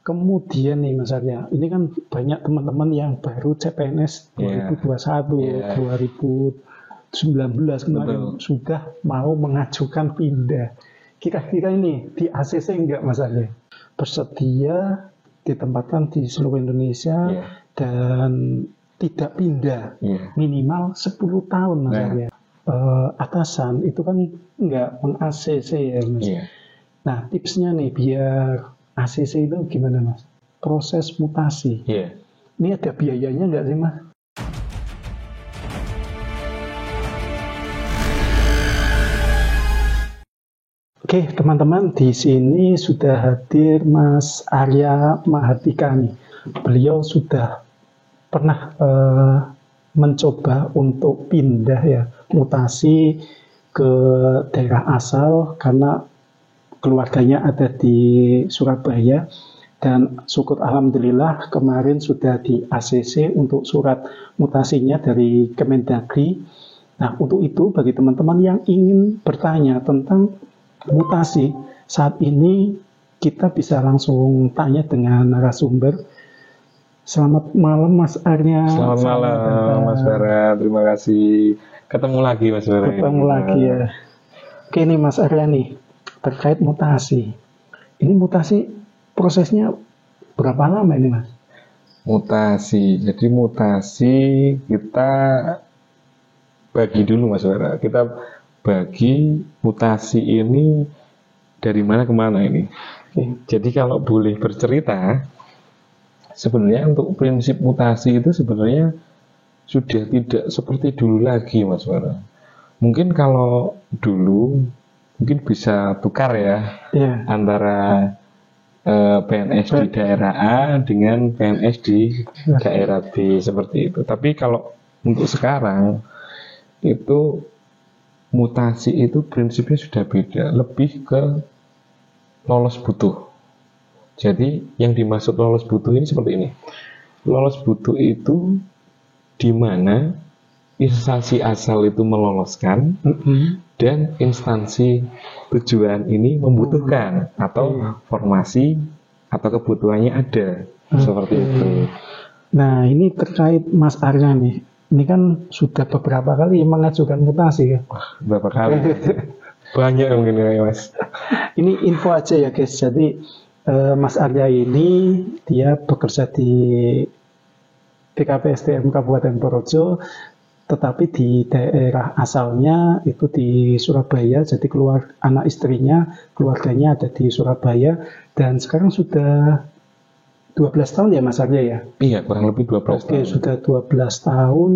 Kemudian nih Mas Arya, ini kan banyak teman-teman yang baru CPNS 2021, 2019 kemarin sudah mau mengajukan pindah. Kira-kira ini di ACC enggak Mas Arya? Bersedia ditempatkan di seluruh Indonesia dan tidak pindah minimal 10 tahun Mas Arya. Atasan itu kan enggak meng-ACC ya Mas. Nah tipsnya nih biar ACC itu gimana Mas? Proses mutasi. Ini ada biayanya enggak sih Mas? Oke teman-teman, di sini sudah hadir Mas Arya Mahardika nih. Beliau sudah pernah mencoba untuk pindah ya, mutasi ke daerah asal karena keluarganya ada di Surabaya, dan syukur alhamdulillah kemarin sudah di ACC untuk surat mutasinya dari Kemendagri. Nah untuk itu bagi teman-teman yang ingin bertanya tentang mutasi saat ini, kita bisa langsung tanya dengan narasumber. Selamat malam Mas Arya. Selamat malam Mas Bara, terima kasih. Ketemu lagi Mas Bara. Ketemu lagi ya. Oke nih Mas Arya nih, terkait mutasi. Ini mutasi prosesnya berapa lama ini Mas? Mutasi, jadi mutasi kita bagi dulu Mas Bara. Kita bagi mutasi ini dari mana ke mana ini. Jadi kalau boleh bercerita, sebenarnya untuk prinsip mutasi itu sebenarnya sudah tidak seperti dulu lagi Mas Bara. Mungkin kalau dulu mungkin bisa tukar ya antara PNS di daerah A dengan PNS di daerah B seperti itu. Tapi kalau untuk sekarang itu mutasi itu prinsipnya sudah beda, lebih ke lolos butuh. Jadi yang dimaksud lolos butuh ini seperti ini. Lolos butuh itu di mana instansi asal itu meloloskan dan instansi tujuan ini membutuhkan atau formasi atau kebutuhannya ada seperti itu. Nah ini terkait Mas Arya nih. Ini kan sudah beberapa kali mengajukan mutasi ya. Berapa kali? Banyak mungkin ya Mas. Ini info aja ya guys. Jadi Mas Arya ini dia bekerja di BKPSDM Kabupaten Purworejo, tetapi di daerah asalnya itu di Surabaya. Jadi anak istrinya, keluarganya ada di Surabaya, dan sekarang sudah 12 tahun ya Mas Arya ya? Iya, kurang lebih 12 tahun. Sudah 12 tahun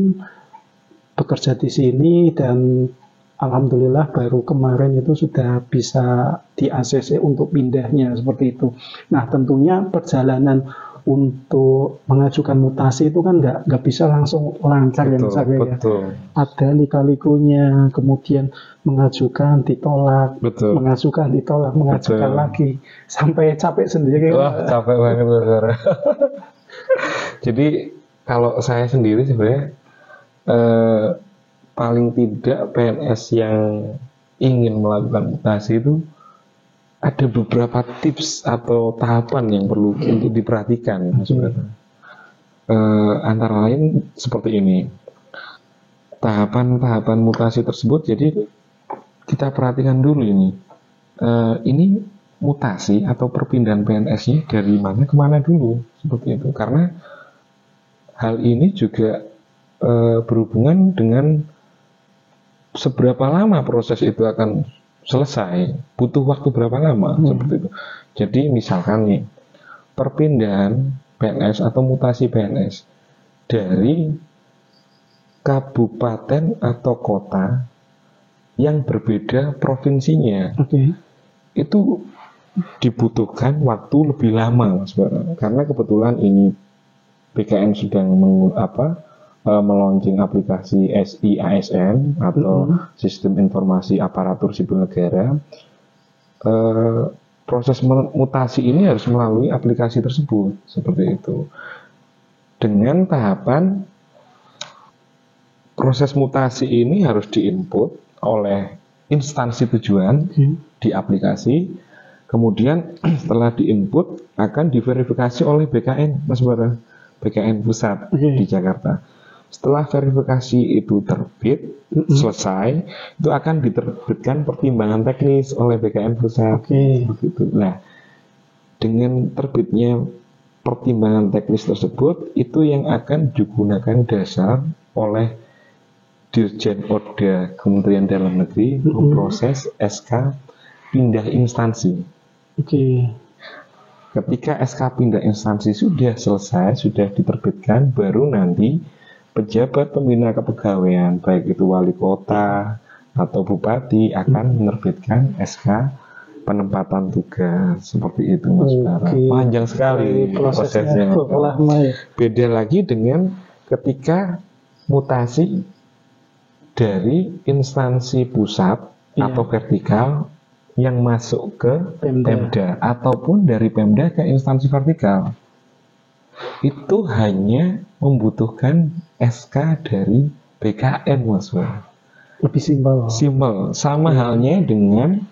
bekerja di sini, dan alhamdulillah baru kemarin itu sudah bisa di ACC untuk pindahnya seperti itu. Nah tentunya perjalanan untuk mengajukan mutasi itu kan nggak bisa langsung lancar ya Mas Arya ya. Ada lika-likunya, kemudian mengajukan ditolak, mengajukan ditolak, mengajukan lagi, sampai capek sendiri. Wah capek banget Mas Bara. Jadi kalau saya sendiri sebenarnya paling tidak PNS yang ingin melakukan mutasi itu ada beberapa tips atau tahapan yang perlu untuk diperhatikan. Antara lain seperti ini. Tahapan-tahapan mutasi tersebut, jadi kita perhatikan dulu ini. Ini mutasi atau perpindahan PNS-nya dari mana ke mana dulu, seperti itu. Karena hal ini juga berhubungan dengan seberapa lama proses itu akan selesai, butuh waktu berapa lama, seperti itu. Jadi misalkan nih, perpindahan PNS atau mutasi PNS dari kabupaten atau kota yang berbeda provinsinya, itu dibutuhkan waktu lebih lama Mas Bara. Karena kebetulan ini BKN sedang meluncurkan aplikasi SIASN atau Sistem Informasi Aparatur Sipil Negara. Proses mutasi ini harus melalui aplikasi tersebut, seperti itu. Dengan tahapan proses mutasi ini harus diinput oleh instansi tujuan di aplikasi, Kemudian setelah diinput akan diverifikasi oleh BKN, Mas Bara, BKN pusat di Jakarta. Setelah verifikasi itu terbit, selesai, itu akan diterbitkan pertimbangan teknis oleh BKN pusat. Begitu. Nah, dengan terbitnya pertimbangan teknis tersebut, itu yang akan digunakan dasar oleh Dirjen Oda Kementerian Dalam Negeri memproses SK pindah instansi. Ketika SK pindah instansi sudah selesai, sudah diterbitkan, baru nanti pejabat pembina kepegawaian, baik itu wali kota atau bupati, akan menerbitkan SK penempatan tugas. Seperti itu, Mas Bara. Panjang sekali prosesnya. Beda lagi dengan ketika mutasi dari instansi pusat atau vertikal yang masuk ke Pemda, ataupun dari Pemda ke instansi vertikal. Itu hanya membutuhkan SK dari BKN, Mas Bara. Lebih simpel. Sama halnya dengan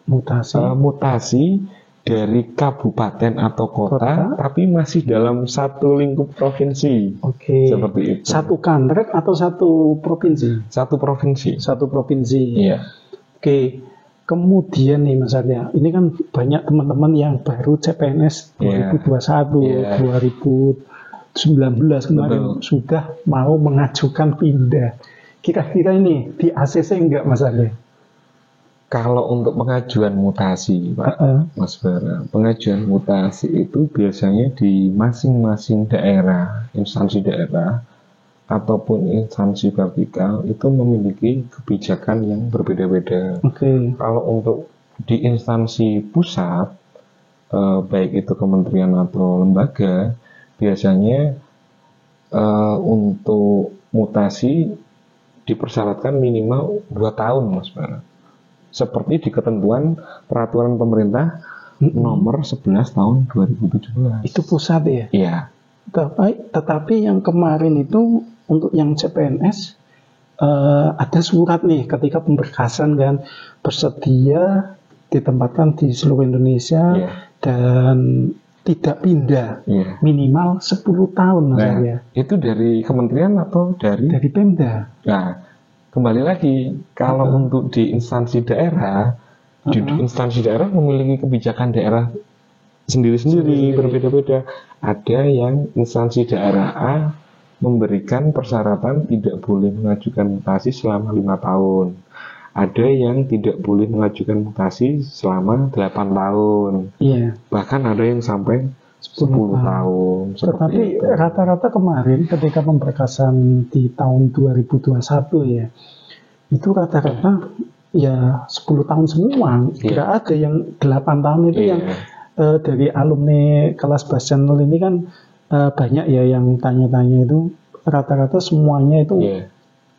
mutasi dari kabupaten atau kota, tapi masih dalam satu lingkup provinsi. Seperti itu. Satu kantrek atau satu provinsi? Satu provinsi. Iya. Kemudian nih Mas Arya, ini kan banyak teman-teman yang baru CPNS 2021, 2019 kemarin sudah mau mengajukan pindah. Kira-kira ini di ACC enggak, Mas Arya? Kalau untuk pengajuan mutasi, Pak Mas Bara, pengajuan mutasi itu biasanya di masing-masing daerah, instansi daerah ataupun instansi vertikal itu memiliki kebijakan yang berbeda-beda. Kalau untuk di instansi pusat, baik itu kementerian atau lembaga, biasanya untuk mutasi dipersyaratkan minimal 2 tahun, Mas Bara. Seperti di ketentuan peraturan pemerintah nomor 11 tahun 2017. Itu pusat ya? Iya. Tetapi yang kemarin itu untuk yang CPNS ada surat nih ketika pemberkasan kan, bersedia ditempatkan di seluruh Indonesia dan tidak pindah minimal 10 tahun, Mas Arya. Itu dari kementerian atau dari Pemda? Nah, kembali lagi, kalau untuk di instansi daerah, di instansi daerah memiliki kebijakan daerah sendiri-sendiri, berbeda-beda. Ada yang instansi daerah A memberikan persyaratan tidak boleh mengajukan mutasi selama 5 tahun. Ada yang tidak boleh mengajukan mutasi selama 8 tahun. Bahkan ada yang sampai 10 tahun. Tetapi rata-rata kemarin ketika pemberkasan di tahun 2021 ya, itu rata-rata ya 10 tahun semua. Tidak ada yang 8 tahun itu yang dari alumni kelas Bass Channel ini kan banyak ya yang tanya-tanya itu, rata-rata semuanya itu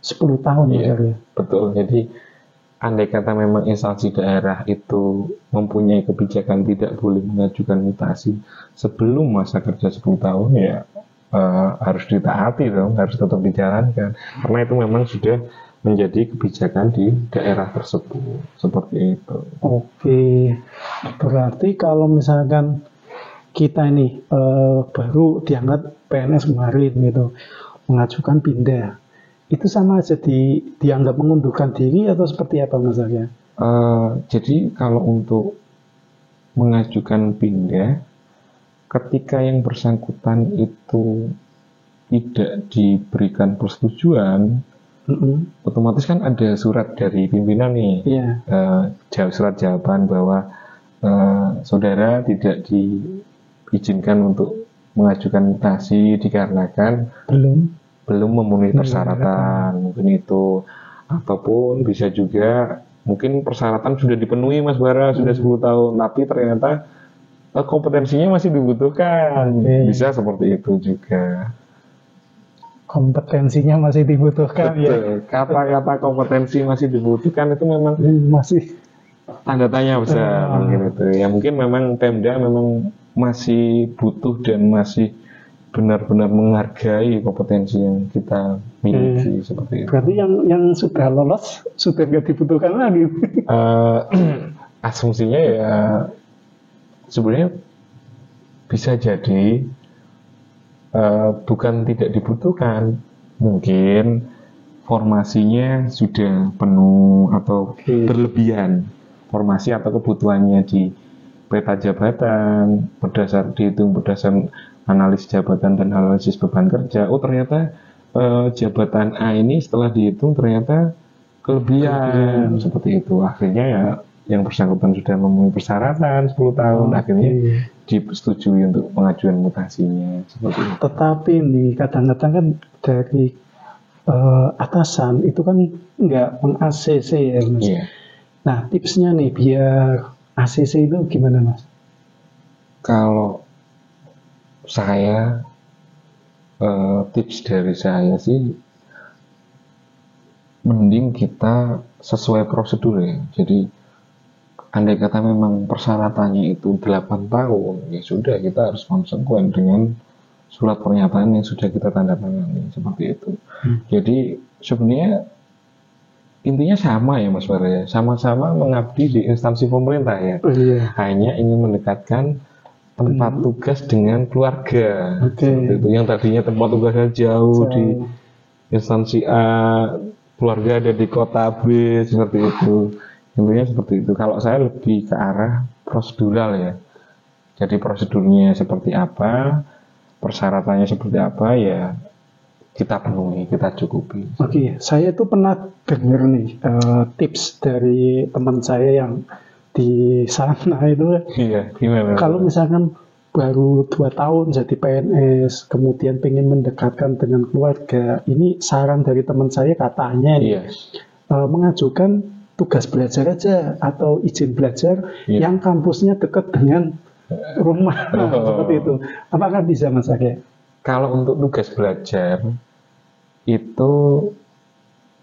10 tahun ya. Betul. Jadi andai kata memang instansi daerah itu mempunyai kebijakan tidak boleh mengajukan mutasi sebelum masa kerja 10 tahun, ya harus ditaati dong, harus tetap dijalankan. Karena itu memang sudah menjadi kebijakan di daerah tersebut. Seperti itu. Berarti kalau misalkan kita ini baru diangkat PNS kemarin gitu, mengajukan pindah, itu sama aja dianggap mengundurkan diri atau seperti apa, Mas Arya? Jadi kalau untuk mengajukan pindah, ketika yang bersangkutan itu tidak diberikan persetujuan, otomatis kan ada surat dari pimpinan nih, surat jawaban bahwa saudara tidak diizinkan untuk mengajukan mutasi dikarenakan belum memenuhi persyaratan, mungkin itu, ataupun bisa juga mungkin persyaratan sudah dipenuhi, Mas Bara, sudah 10 tahun, tapi ternyata kompetensinya masih dibutuhkan, bisa seperti itu juga. Kompetensinya masih dibutuhkan. Betul. Kata-kata kompetensi masih dibutuhkan itu memang masih tanda tanya besar mungkin itu. Ya mungkin memang Pemda memang masih butuh dan masih benar-benar menghargai kompetensi yang kita miliki seperti itu. Berarti yang sudah lolos sudah nggak dibutuhkan lagi. Asumsinya ya sebenarnya bisa jadi bukan tidak dibutuhkan, mungkin formasinya sudah penuh atau berlebihan formasi atau kebutuhannya di peta jabatan dihitung berdasarkan analis jabatan dan analisis beban kerja. Oh ternyata jabatan A ini setelah dihitung ternyata kelebihan seperti itu. Akhirnya ya yang bersangkutan sudah memenuhi persyaratan 10 tahun, akhirnya disetujui untuk pengajuan mutasinya seperti itu. Tetapi nih kadang-kadang kan dari atasan itu kan nggak meng-ACC ya Mas. Iya. Nah tipsnya nih biar ACC itu gimana Mas? Kalau saya tips dari saya sih mending kita sesuai prosedur ya. Jadi andai kata memang persyaratannya itu 8 tahun, ya sudah kita harus konsekuen dengan surat pernyataan yang sudah kita tanda tangani seperti itu. Jadi sebenarnya intinya sama ya Mas Bara ya, sama-sama mengabdi di instansi pemerintah ya. Hanya ingin mendekatkan tempat tugas dengan keluarga. Seperti itu. Yang tadinya tempat tugasnya jauh di instansi A, keluarga ada di kota B, seperti itu. Intinya seperti itu. Kalau saya lebih ke arah prosedural ya. Jadi prosedurnya seperti apa, persyaratannya seperti apa ya kita penuhi, kita cukupi. Oke, saya itu pernah dengar nih tips dari teman saya yang di sana itu. Iya, gimana? Kalau misalkan baru 2 tahun jadi PNS, kemudian pengen mendekatkan dengan keluarga, ini saran dari teman saya katanya nih, mengajukan tugas belajar aja atau izin belajar yang kampusnya dekat dengan rumah seperti itu. Apakah bisa Mas Arya? Kalau untuk tugas belajar itu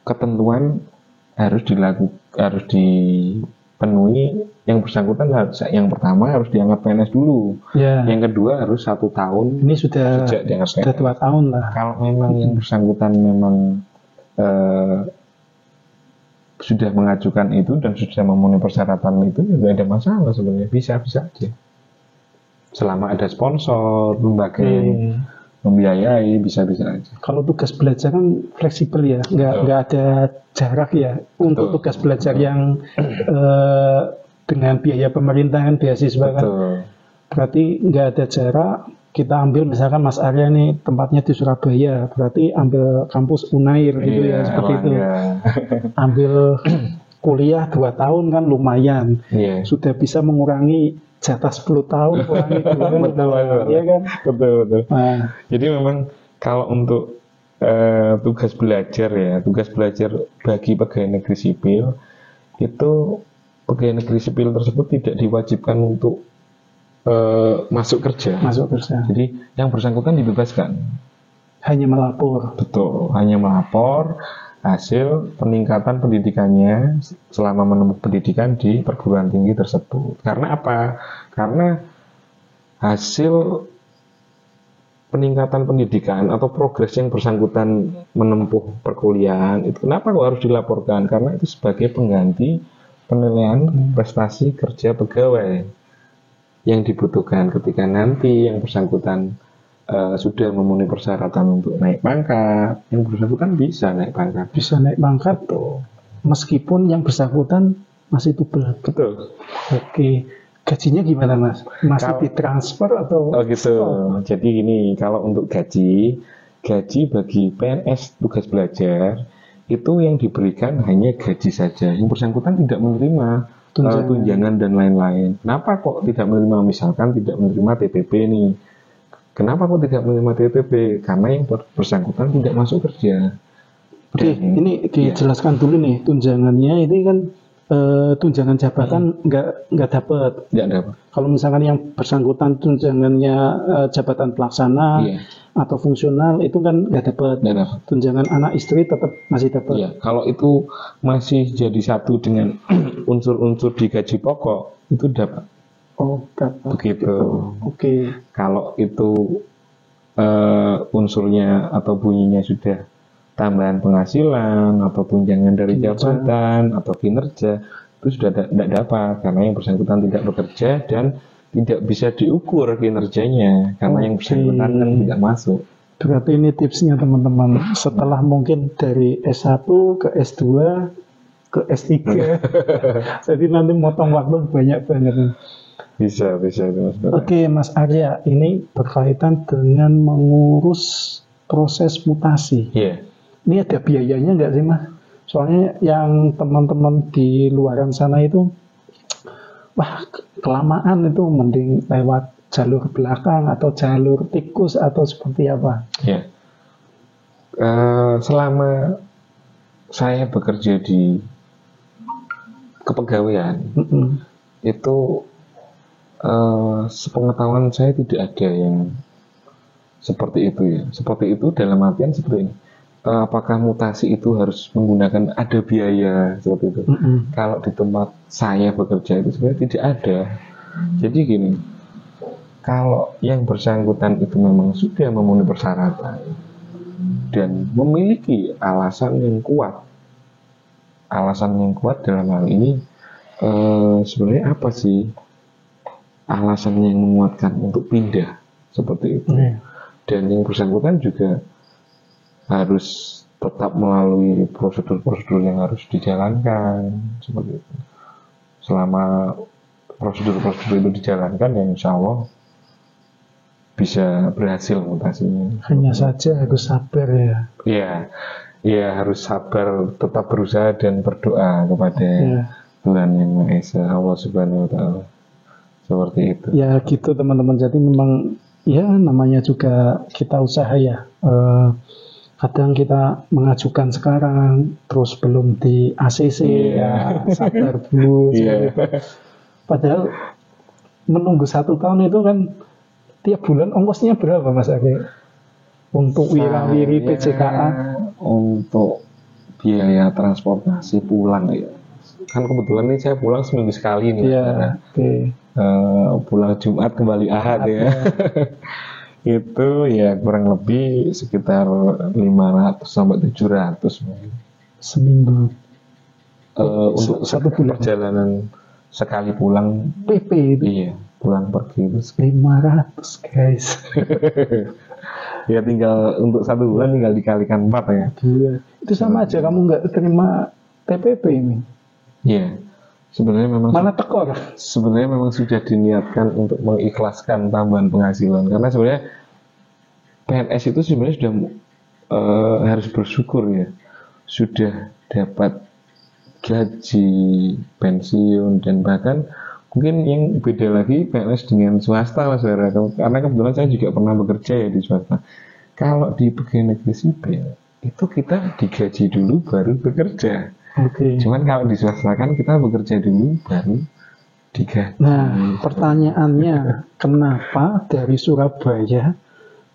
ketentuan harus dipenuhi. Yang bersangkutan yang pertama harus dianggap PNS dulu. Yang kedua harus 1 tahun. Ini sudah 2 tahun lah. Kalau memang yang bersangkutan memang sudah mengajukan itu dan sudah memenuhi persyaratan itu, tidak ada masalah sebenarnya, bisa aja. Selama ada sponsor, lembaga yang membiayai, bisa aja. Kalau tugas belajar kan fleksibel ya, nggak ada jarak ya. Untuk tugas belajar yang dengan biaya pemerintahan, beasiswa kan, berarti nggak ada jarak. Kita ambil misalkan Mas Arya nih tempatnya di Surabaya, berarti ambil kampus Unair gitu ya, seperti itu. Ambil kuliah 2 tahun kan lumayan, sudah bisa mengurangi jatah 10 tahun, kurangi 2 betul. Ya kan? Betul. Nah. Jadi memang kalau untuk tugas belajar bagi pegawai negeri sipil itu pegawai negeri sipil tersebut tidak diwajibkan untuk masuk kerja. Jadi yang bersangkutan dibebaskan. Hanya melapor. Betul, hanya melapor hasil peningkatan pendidikannya selama menempuh pendidikan di perguruan tinggi tersebut. Karena apa? Karena hasil peningkatan pendidikan atau progres yang bersangkutan menempuh perkuliahan itu kenapa kok harus dilaporkan? Karena itu sebagai pengganti penilaian prestasi kerja pegawai yang dibutuhkan ketika nanti yang bersangkutan sudah memenuhi persyaratan untuk naik pangkat, yang bersangkutan bisa naik pangkat tuh, meskipun yang bersangkutan masih tubel. Betul. Oke, gajinya gimana Mas? Masih ditransfer atau? Oh gitu. Jadi gini, kalau untuk gaji bagi PNS tugas belajar itu yang diberikan hanya gaji saja. Yang bersangkutan tidak menerima tunjangan dan lain-lain. Kenapa kok tidak menerima? Misalkan tidak menerima TPP nih. Kenapa kok tidak menerima TPP? Karena yang bersangkutan tidak masuk kerja. Oke, ini dijelaskan dulu nih tunjangannya. Ini kan tunjangan jabatan nggak dapat. Kalau misalkan yang bersangkutan tunjangannya jabatan pelaksana atau fungsional itu kan nggak dapat. Tunjangan anak istri tetap masih dapat. Iya, kalau itu masih jadi satu dengan unsur-unsur di gaji pokok itu dapat. Oh, dapat. Begitu. Oke. Kalau itu unsurnya atau bunyinya sudah tambahan penghasilan atau tunjangan dari jabatan atau kinerja itu sudah tidak dapat karena yang bersangkutan tidak bekerja dan tidak bisa diukur kinerjanya karena yang bersangkutan kan tidak masuk. Berarti ini tipsnya teman-teman. Setelah mungkin dari S1 ke S2 ke S3. Jadi nanti motong waktu banyak banget. Bisa itu Mas. Oke Mas Arya, ini berkaitan dengan mengurus proses mutasi. Iya. Ini ada biayanya nggak sih Mas? Soalnya yang teman-teman di luaran sana itu, wah kelamaan itu mending lewat jalur belakang atau jalur tikus atau seperti apa? Ya. Selama saya bekerja di kepegawaian, itu sepengetahuan saya tidak ada yang seperti itu ya. Seperti itu dalam artian seperti ini. Apakah mutasi itu harus menggunakan ada biaya seperti itu? Kalau di tempat saya bekerja itu sebenarnya tidak ada. Jadi gini, kalau yang bersangkutan itu memang sudah memenuhi persyaratan dan memiliki alasan yang kuat dalam hal ini, sebenarnya apa sih alasan yang menguatkan untuk pindah seperti itu? Dan yang bersangkutan juga harus tetap melalui prosedur-prosedur yang harus dijalankan seperti itu. Selama prosedur-prosedur itu dijalankan, ya insya Allah bisa berhasil mutasinya. Hanya saja harus sabar ya. Iya harus sabar, tetap berusaha dan berdoa kepada Tuhan Yang Maha Esa, Allah Subhanahu Wa Taala. Seperti itu. Ya gitu teman-teman. Jadi memang ya namanya juga kita usaha ya. Kadang kita mengajukan sekarang, terus belum di ACC, ya sabar dulu. Padahal menunggu 1 tahun itu kan tiap bulan ongkosnya berapa Mas Ake? Untuk wirawiri PJKA? Untuk biaya transportasi pulang ya. Kan kebetulan nih saya pulang seminggu sekali nih. Pulang Jumat kembali Ahad ya. Itu ya kurang lebih sekitar 500 sampai 700 mungkin seminggu. Untuk satu bulan perjalanan sekali pulang PP itu. Iya, pulang pergi itu 500 guys. Ya tinggal untuk 1 bulan tinggal dikalikan 4 ya. Itu sama aja kamu nggak terima TPP ini. Iya. Sebenarnya memang mana tekor. Sebenarnya memang sudah diniatkan untuk mengikhlaskan tambahan penghasilan karena sebenarnya PNS itu sebenarnya sudah harus bersyukur ya, sudah dapat gaji, pensiun dan bahkan mungkin yang beda lagi PNS dengan swasta Mas Vera, karena kebetulan saya juga pernah bekerja ya di swasta. Kalau di pegawai negeri sipil itu kita digaji dulu baru bekerja. Cuman kalau di swasta kan kita bekerja dulu baru digaji. Nah, pertanyaannya kenapa dari Surabaya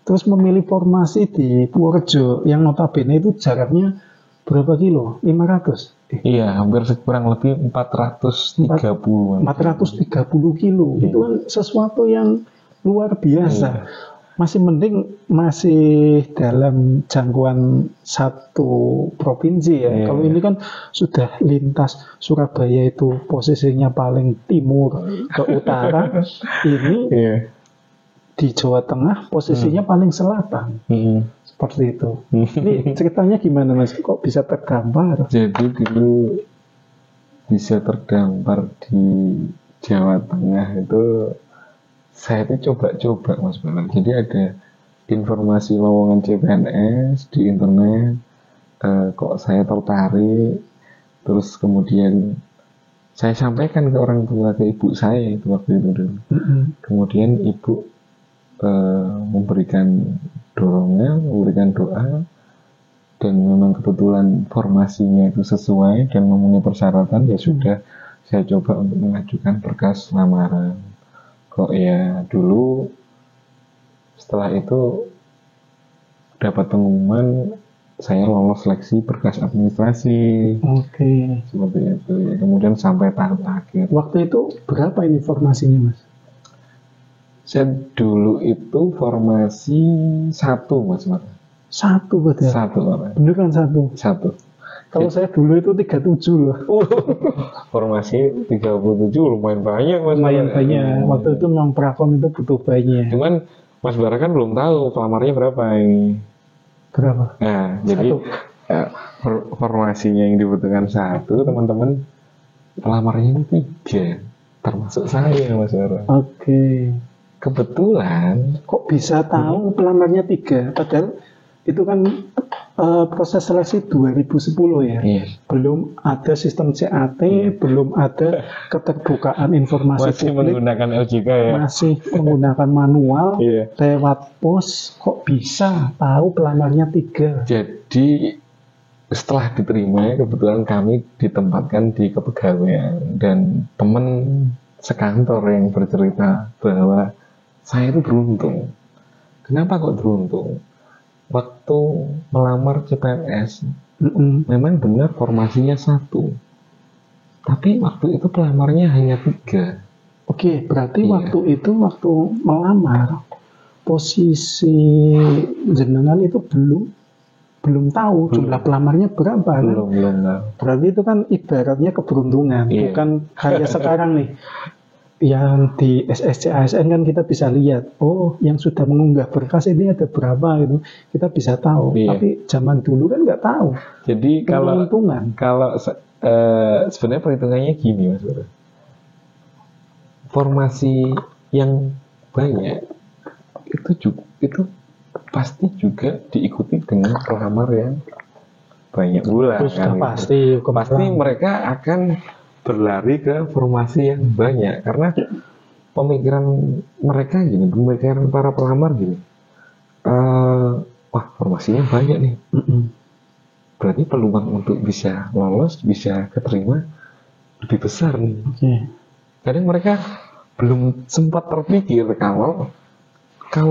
terus memilih formasi di Purworejo yang notabene itu jaraknya berapa kilo? 500? Iya, hampir kurang lebih 430 kilo. Itu kan sesuatu yang luar biasa. Masih mending masih dalam jangkauan satu provinsi ya. Kalau ini kan sudah lintas, Surabaya itu posisinya paling timur ke utara, ini di Jawa Tengah posisinya paling selatan. Seperti itu. Ini ceritanya gimana Mas? Kok bisa tergambar? Jadi dulu bisa terdampar di Jawa Tengah itu saya itu coba-coba Mas Bala. Jadi ada informasi lowongan CPNS di internet, kok saya tertarik, terus kemudian saya sampaikan ke orang tua, ke ibu saya itu waktu itu dulu. Kemudian ibu memberikan dorongan, memberikan doa, dan memang kebetulan formasinya itu sesuai dan memenuhi persyaratan, ya sudah saya coba untuk mengajukan berkas lamaran. Kok ya dulu setelah itu dapat pengumuman saya lolos seleksi berkas administrasi. Seperti itu ya. Kemudian sampai tahap akhir. Waktu itu berapa ini formasinya Mas? Saya dulu itu formasi 1 Mas. 1 berarti? 1 orang. Beneran 1? 1. Kalau saya dulu itu 37 loh. Formasi 37 lumayan banyak Mas. Lumayan banyak. Waktu itu memang prakom itu butuh banyak. Cuman Mas Bara kan belum tahu pelamarnya berapa ini. Berapa? Nah, jadi formasinya yang dibutuhkan 1, teman-teman pelamarnya ini 3, termasuk saya Mas Bara. Oke. Kebetulan Kok bisa tahu pelamarnya 3? Padahal itu kan proses seleksi 2010 ya. Iya. Belum ada sistem CAT, belum ada keterbukaan informasi masih publik, menggunakan LJK ya. masih menggunakan manual, Iya. lewat pos. Kok bisa tahu pelamarnya 3? Jadi setelah diterima ya, kebetulan kami ditempatkan di kepegawaian dan teman sekantor yang bercerita bahwa saya itu beruntung. Kenapa kok beruntung? Waktu melamar CPNS memang benar formasinya 1, tapi waktu itu pelamarnya hanya 3. Oke, berarti Iya. waktu melamar, posisi jenengan itu belum tahu jumlah pelamarnya berapa kan? Belum tahu. Berarti itu kan ibaratnya keberuntungan, Iya. bukan kayak sekarang nih. Yang di SSC ASN kan kita bisa lihat, oh yang sudah mengunggah berkas ini ada berapa gitu, kita bisa tahu. Iya. Tapi zaman dulu kan nggak tahu. Jadi kalau Keberuntungan. sebenarnya perhitungannya gini Mas Bro. Formasi yang banyak itu pasti juga diikuti dengan pelamar yang banyak pula Terus kan, pasti mereka akan berlari ke formasi yang banyak karena pemikiran mereka gini, pemikiran para pelamar gini, wah formasinya banyak nih, berarti peluang untuk bisa lolos, bisa keterima lebih besar nih. Kadang mereka belum sempat terpikir kalau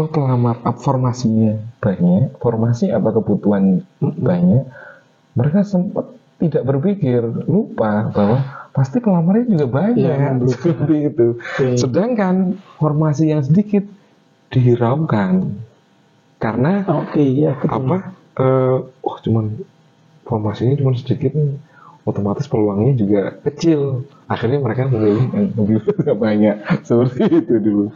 pelamar formasinya banyak, formasi apa kebutuhan banyak, mereka sempat tidak berpikir, lupa bahwa pasti pelamarnya juga banyak, seperti itu. Sedangkan formasi yang sedikit dihiraukan karena cuman formasinya cuma sedikit, otomatis peluangnya juga kecil. Akhirnya mereka memilih yang lebih banyak, seperti itu dulu.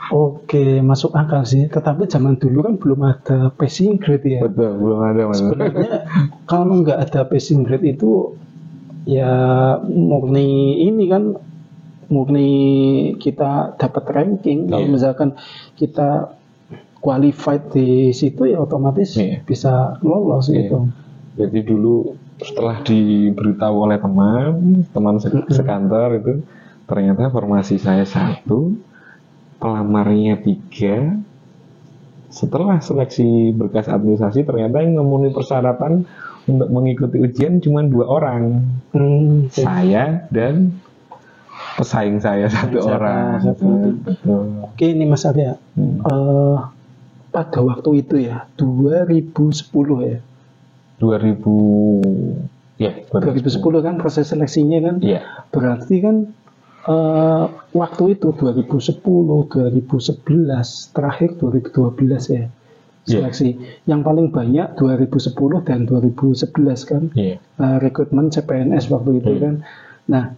Oke, masuk akal sih. Tetapi zaman dulu kan belum ada passing grade ya. Betul, belum ada Mas. Sebenarnya kalau nggak ada passing grade itu ya murni kita dapat ranking. Kalau misalkan kita qualified di situ ya otomatis bisa lolos gitu. Jadi dulu setelah diberitahu oleh teman sekantor itu, ternyata formasi saya 1, pelamarnya 3. Setelah seleksi berkas administrasi, ternyata yang memenuhi persyaratan untuk mengikuti ujian cuma 2 orang. Saya dan pesaing saya 1 orang. Oke, ini Mas Arya. Pada waktu itu ya, 2010 ya. 2010 kan proses seleksinya kan. Berarti kan waktu itu 2010, 2011, terakhir 2012 ya seleksi. Yang paling banyak 2010 dan 2011 kan rekrutmen CPNS waktu itu kan. Nah,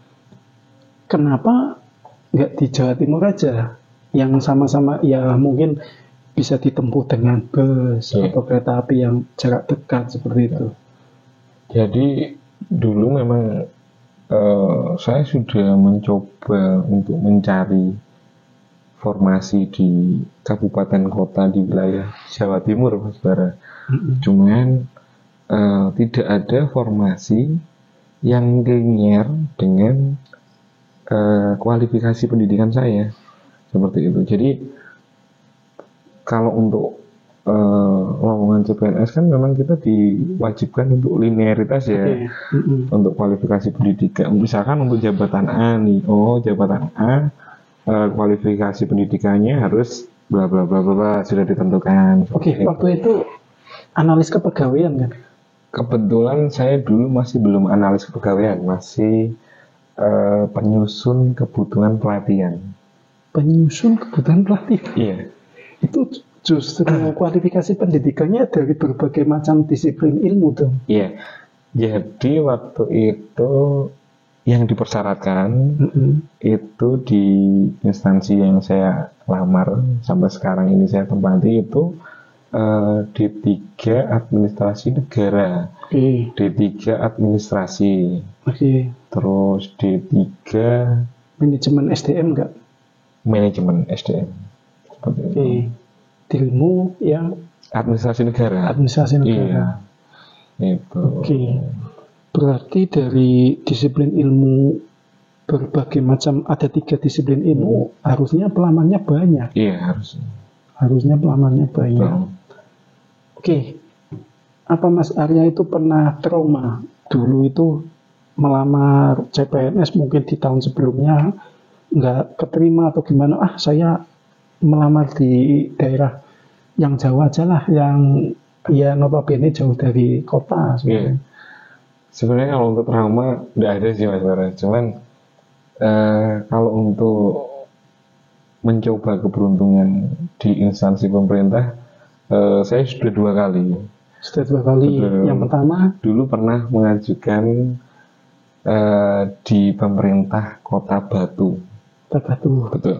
kenapa nggak di Jawa Timur aja yang sama-sama ya mungkin bisa ditempuh dengan bus atau kereta api yang jarak dekat seperti itu? Jadi dulu memang saya sudah mencoba untuk mencari formasi di kabupaten kota di wilayah Jawa Timur, Mas Bara. Cuman tidak ada formasi yang linear dengan kualifikasi pendidikan saya, seperti itu. Jadi kalau untuk lowongan CPNS kan memang kita diwajibkan untuk linearitas ya, untuk kualifikasi pendidikan. Misalkan untuk jabatan A nih, jabatan A kualifikasi pendidikannya harus bla bla bla bla sudah ditentukan. Waktu itu analis kepegawaian kan? Kebetulan saya dulu masih belum analis kepegawaian, masih penyusun kebutuhan pelatihan. Penyusun kebutuhan pelatihan? Iya. Itu justru kualifikasi pendidikannya dari berbagai macam disiplin ilmu dong. Iya. Jadi waktu itu yang dipersyaratkan itu di instansi yang saya lamar sampai sekarang ini saya tempati itu D3 Administrasi Negara, D3 Administrasi, terus D3 Manajemen SDM enggak? Manajemen SDM. Seperti itu. Ilmu yang Administrasi Negara. Administrasi Negara. Iya, itu. Berarti dari disiplin ilmu berbagai macam, ada 3 disiplin ilmu, harusnya pelamarnya banyak. Iya, harusnya. Harusnya pelamarnya banyak. Apa Mas Arya itu pernah trauma dulu itu melamar CPNS, mungkin di tahun sebelumnya nggak keterima atau gimana? Saya melamar di daerah yang jauh aja lah, yang ya notabene jauh dari kota sebenarnya. Sebenarnya kalau untuk trauma nggak ada sih Mas Bara. Cuman kalau untuk mencoba keberuntungan di instansi pemerintah, saya sudah 2 kali. Sudah 2 kali. Yang pertama dulu pernah mengajukan di pemerintah Kota Batu. Kota Batu. Betul.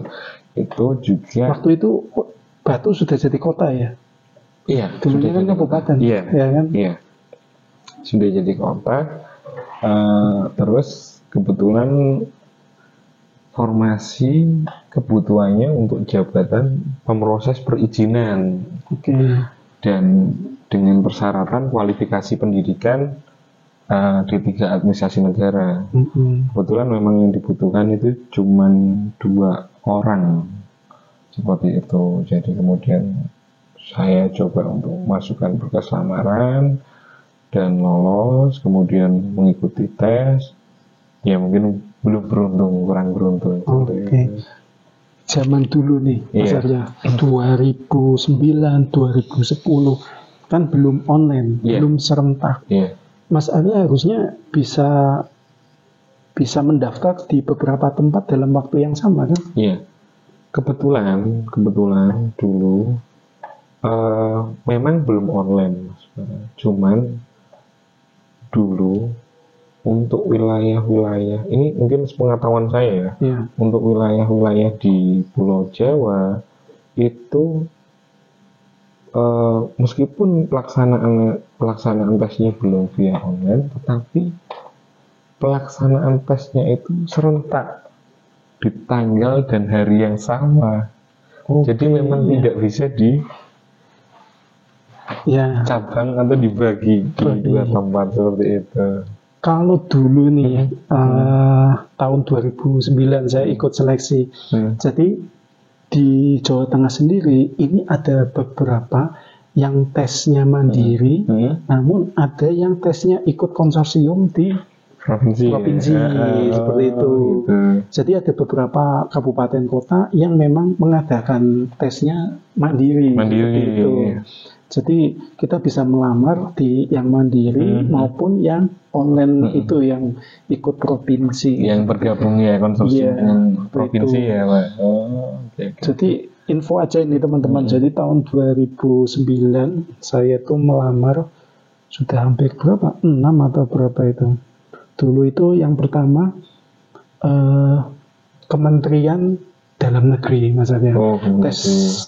Itu juga. Waktu itu Batu sudah jadi kota ya? Iya. Dulunya kan kabupaten. Iya. Ya kan? Iya. Sudah jadi kota. Terus kebetulan formasi kebutuhannya untuk jabatan pemroses perizinan. Dan dengan persyaratan kualifikasi pendidikan D3 Administrasi Negara. Kebetulan memang yang dibutuhkan itu cuma 2 orang seperti itu. Jadi kemudian saya coba untuk masukkan berkas lamaran dan lolos, kemudian mengikuti tes. Ya mungkin belum beruntung, kurang beruntung. Zaman dulu nih, Mas Arya, 2009, 2010 kan belum online, belum serentak. Mas Arya harusnya bisa mendaftar di beberapa tempat dalam waktu yang sama kan? Iya. Kebetulan dulu memang belum online, Mas. Cuman dulu untuk wilayah-wilayah ini mungkin sepengetahuan saya ya, untuk wilayah-wilayah di Pulau Jawa itu meskipun pelaksanaan tesnya belum via online, tetapi pelaksanaan tesnya itu serentak di tanggal dan hari yang sama. Jadi memang tidak bisa di cabang atau dibagi di 2 tempat seperti itu. Kalau dulu nih tahun 2009 saya ikut seleksi. Jadi di Jawa Tengah sendiri ini ada beberapa yang tesnya mandiri, namun ada yang tesnya ikut konsorsium di provinsi seperti itu. Jadi ada beberapa kabupaten kota yang memang mengadakan tesnya mandiri. Itu. Jadi kita bisa melamar di yang mandiri maupun yang online itu yang ikut provinsi. Yang bergabung ya konsorsium provinsi itu. Ya Pak. Jadi info aja ini teman-teman. Jadi tahun 2009 saya tuh melamar sudah hampir berapa? 6 atau berapa itu. Dulu itu yang pertama Kementerian Dalam Negeri Mas Arya.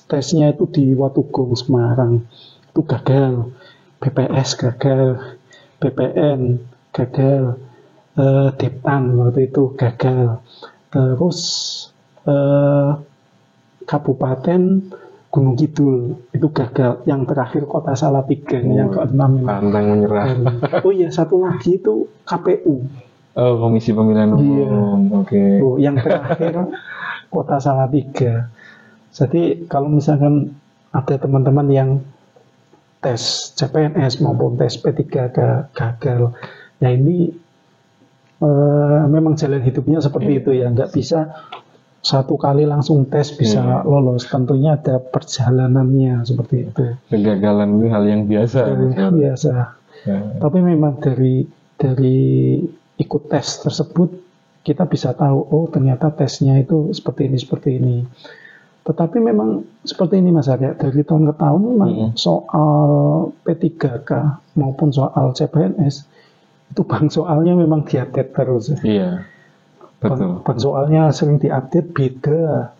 Tesnya itu di Watugong Semarang. Itu gagal. BPS gagal. BPN gagal. Deptan waktu itu gagal. Terus Kabupaten Gunung Kidul itu gagal. Yang terakhir Kota Salatiga yang ke-6 ini. Pantang menyerah. Oh iya, satu lagi itu KPU. Komisi Pemilihan Umum. Yang terakhir Kota Salatiga. Jadi kalau misalkan ada teman-teman yang tes CPNS maupun tes P3K gagal, ya ini memang jalan hidupnya seperti itu ya, nggak bisa satu kali langsung tes bisa lolos. Tentunya ada perjalanannya seperti itu. Kegagalan itu hal yang biasa. Biasa. Tapi memang dari ikut tes tersebut kita bisa tahu, oh ternyata tesnya itu seperti ini. Tetapi memang seperti ini Mas Arya, dari tahun ke tahun memang soal P3K maupun soal CPNS itu bang soalnya memang diupdate terus. Iya, betul. Bang soalnya sering diupdate, beda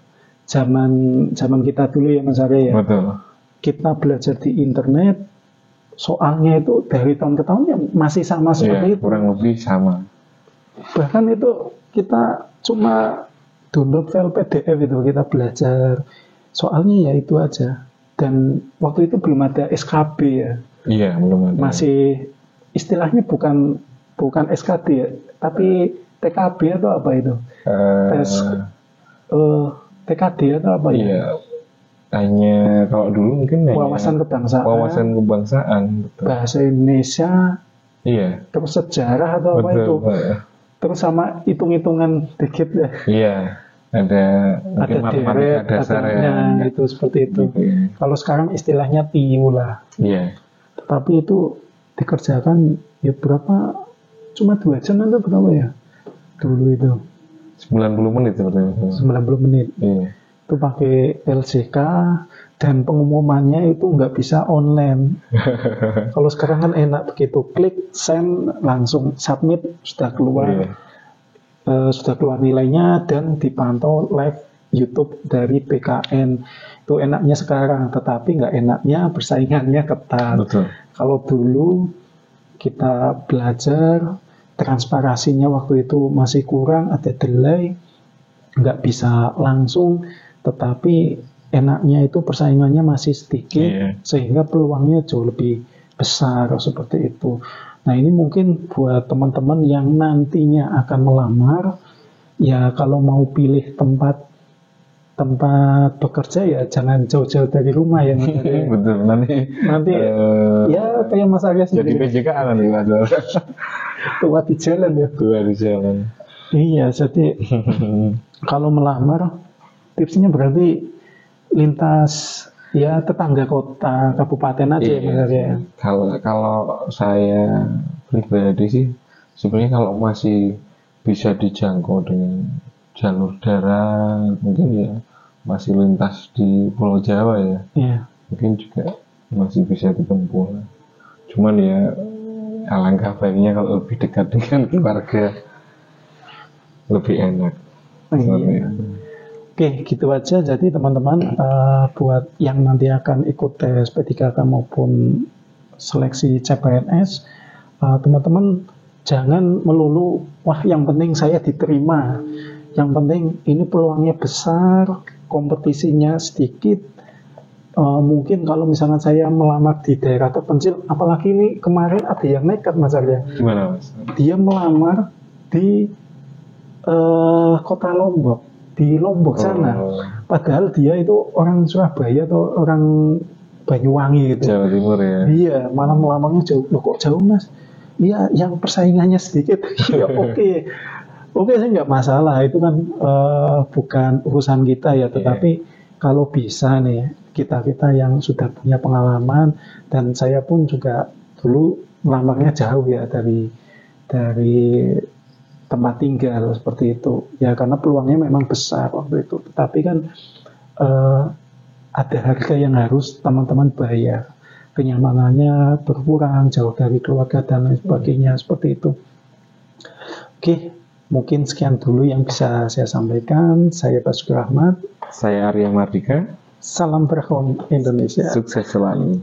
zaman kita dulu ya Mas Arya ya. Betul. Kita belajar di internet, soalnya itu dari tahun ke tahun ya masih sama seperti Iya, itu. kurang lebih sama. Bahkan itu kita cuma download file PDF itu, kita belajar soalnya ya itu aja. Dan waktu itu belum ada SKB ya, Iya, belum ada. masih istilahnya bukan SKD ya, tapi TKB atau apa itu? Tes TKD atau apa ya? Iya, hanya kalau dulu mungkin hanya Wawasan kebangsaan, wawasan kebangsaan, betul. bahasa Indonesia, Iya, terus sejarah atau apa itu, betul. terus sama hitung-hitungan dikit ya. Iya, ada mungkin Ada matematika deret, dasar ada ya. itu seperti itu. Iya. Kalau sekarang istilahnya TIU lah. Iya, Tapi itu dikerjakan ya berapa? Cuma 2 jam atau berapa ya? Dulu itu 90 menit seperti itu. 90 menit. Iya. Itu pakai LCK dan pengumumannya itu nggak bisa online. Kalau sekarang kan enak begitu, klik send langsung submit sudah keluar. Iya. Sudah keluar nilainya dan dipantau live YouTube dari PKN. Itu enaknya sekarang, tetapi nggak enaknya persaingannya ketat. Betul. Kalau dulu kita belajar, transparasinya waktu itu masih kurang, ada delay, nggak bisa langsung, tetapi enaknya itu persaingannya masih sedikit, Iya. sehingga peluangnya jauh lebih besar seperti itu. Nah ini mungkin buat teman-teman yang nantinya akan melamar, ya kalau mau pilih tempat bekerja ya jangan jauh-jauh dari rumah ya. Betul. Nanti Ya kayak Mas Arya jadi sendiri, PJK nanti Mas. tua di jalan ya. Tua di jalan. Iya, jadi kalau melamar tipsnya berarti lintas ya tetangga kota, kabupaten aja ya Mas Arya. Kalau saya pribadi sih sebenarnya kalau masih bisa dijangkau dengan jalur darat mungkin ya masih lintas di Pulau Jawa ya, Iya. mungkin juga masih bisa ditempuh lah. Cuman ya alangkah baiknya kalau lebih dekat dengan keluarga lebih enak. Iya. Oke, gitu aja. Jadi teman-teman, buat yang nanti akan ikut tes P3K maupun seleksi CPNS, teman-teman jangan melulu, wah yang penting saya diterima. Yang penting ini peluangnya besar, kompetisinya sedikit. Mungkin kalau misalnya saya melamar di daerah terpencil, apalagi ini kemarin ada yang nekat Mas Arya. Gimana Mas? Dia melamar di kota Lombok, di Lombok sana. Padahal dia itu orang Surabaya atau orang Banyuwangi gitu. Jawa Timur ya. Iya, malah melamarnya jauh. Loh kok jauh Mas? Iya, yang persaingannya sedikit. Ya oke. Oke, saya nggak masalah. Itu kan bukan urusan kita ya. Tetapi kalau bisa nih, kita-kita yang sudah punya pengalaman, dan saya pun juga dulu melamarnya jauh ya dari tempat tinggal seperti itu. Ya karena peluangnya memang besar waktu itu. Tetapi kan ada harga yang harus teman-teman bayar. Kenyamanannya berkurang, jauh dari keluarga dan lain sebagainya seperti itu. Oke, mungkin sekian dulu yang bisa saya sampaikan. Saya Basuki Rahmat. Saya Arya Mardika. Salam Berkon Indonesia. Sukses selalu.